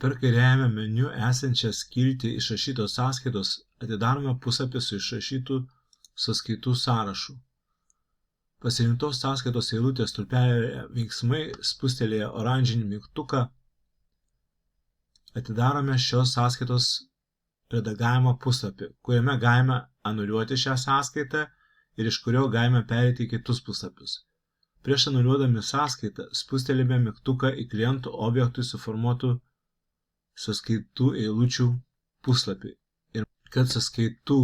Per kairiajame meniu esančią skiltį išrašytos sąskaitos atidarome puslapį su išrašytų sąskaitų sąrašu. Pasirinktos sąskaitos eilutės stulpelėje veiksmai spustelėję oranžinį mygtuką atidarome šios sąskaitos redagavimo puslapį, kuriame galime anuliuoti šią sąskaitą ir iš kurio galime pereiti į kitus puslapius. Prieš anuliuodami sąskaitą spustelime mygtuką į klientų objektui suformuotų sąskaitų eilučių puslapį. Ir kad sąskaitų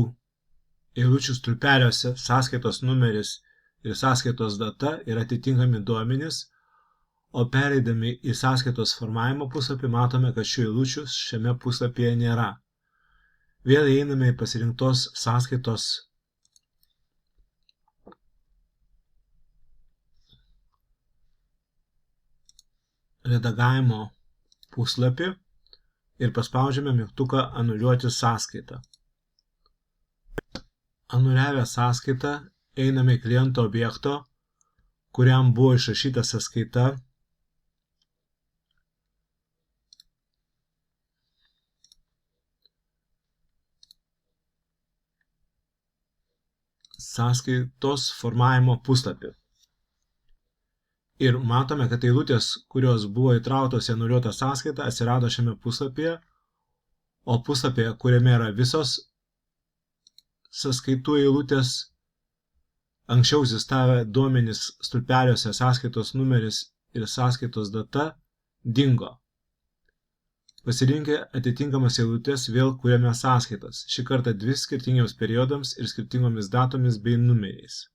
eilučių stulpeliuose sąskaitos numeris ir sąskaitos data yra atitinkami duomenys, o pereidami į sąskaitos formavimo puslapį matome, kad šių eilučių šiame puslapyje nėra. Vėl įeiname į pasirinktos sąskaitos redagavimo puslapį ir paspaudžiame mygtuką anuliuoti sąskaitą. Anuliavę sąskaitą einame į kliento objekto, kuriam buvo išrašyta sąskaita, sąskaitos formavimo puslapį. Ir matome, kad eilutės, kurios buvo įtrauktos į anuliuotą sąskaitą, atsirado šiame puslapyje, o puslapyje, kuriame yra visos sąskaitų eilutės, anksčiau egzistavę duomenys stulpeliuose sąskaitos numeris ir sąskaitos data dingo. Pasirinkę atitinkamas eilutės vėl kuriame sąskaitas, šį kartą 2 skirtingiems periodams ir skirtingomis datomis bei numeriais.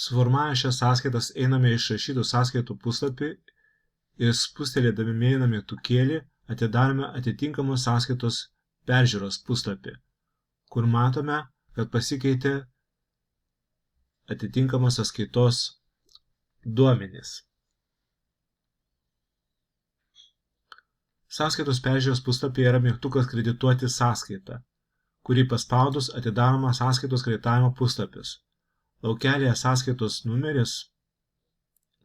Suformavę šias sąskaitas einame į išrašytų sąskaitų puslapį ir spustelėdami mėlyną mygtukėlį atidarome atitinkamos sąskaitos peržiūros puslapį, kur matome, kad pasikeitė atitinkamos sąskaitos duomenys. Sąskaitos peržiūros puslapyje yra mygtukas kredituoti sąskaitą, kurį paspaudus atidaroma sąskaitos kreditavimo puslapis. Laukelėje sąskaitos numeris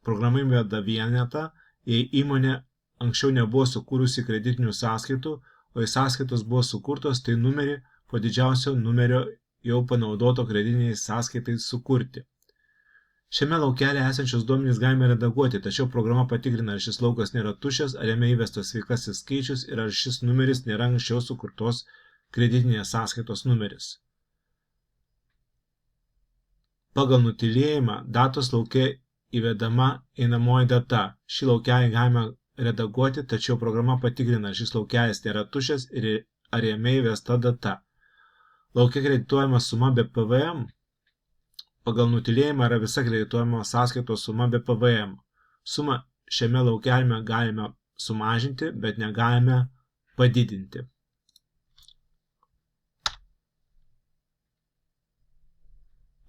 programa įveda vienetą, jei įmonė anksčiau nebuvo sukūrusi kreditinių sąskaitų, o jei sąskaitos buvo sukurtos, tai numerį po didžiausio numerio jau panaudoto kreditiniai sąskaitai sukurti. Šiame laukelėje esančios duomenys galime redaguoti, tačiau programa patikrina, ar šis laukas nėra tuščias, ar jame įvestas sveikasis skaičius ir ar šis numeris nėra anksčiau sukurtos kreditinės sąskaitos numeris. Pagal nutylėjimą datos lauke įvedama einamoji data. Šį laukelį galime redaguoti, tačiau programa patikrina, ar šis laukelis nėra tuščias ir ar jame įvesta data. Lauke kredituojama suma be PVM. Pagal nutylėjimą yra visa kredituojama sąskaitos suma be PVM. Sumą šiame laukelime galime sumažinti, bet negalime padidinti.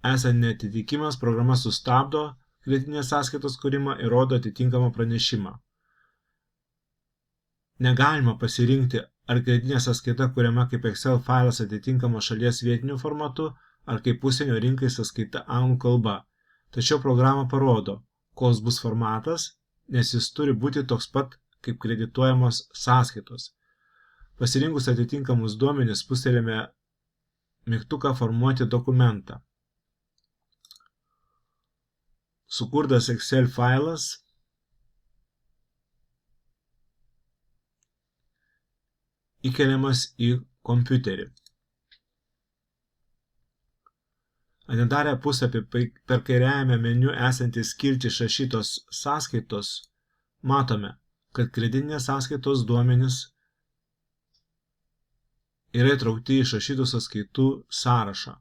Esant neatitikimas, programa sustabdo kreditinės sąskaitos kūrimą ir rodo atitinkamą pranešimą. Negalima pasirinkti, ar kreditinė sąskaita kuriama kaip Excel failas atitinkama šalies vietiniu formatu, ar kaip užsienio rinkai sąskaita anglų kalba. Tačiau programa parodo, koks bus formatas, nes jis turi būti toks pat kaip kredituojamos sąskaitos. Pasirinkus atitinkamus duomenis spustelėme mygtuką formuoti dokumentą. Sukurtas Excel failas įkeliamas į kompiuterį. Atidarę puslapį per kairiajame meniu esantį skiltį išrašytos sąskaitos, matome, kad kreditinės sąskaitos duomenys yra įtraukti į išrašytų sąskaitų sąrašą.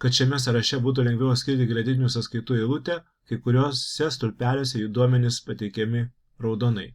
Kad šiame sąraše būtų lengviau skirti kreditinių sąskaitų eilutę, kai kuriuose stulpeliuose jų duomenys pateikiami raudonai.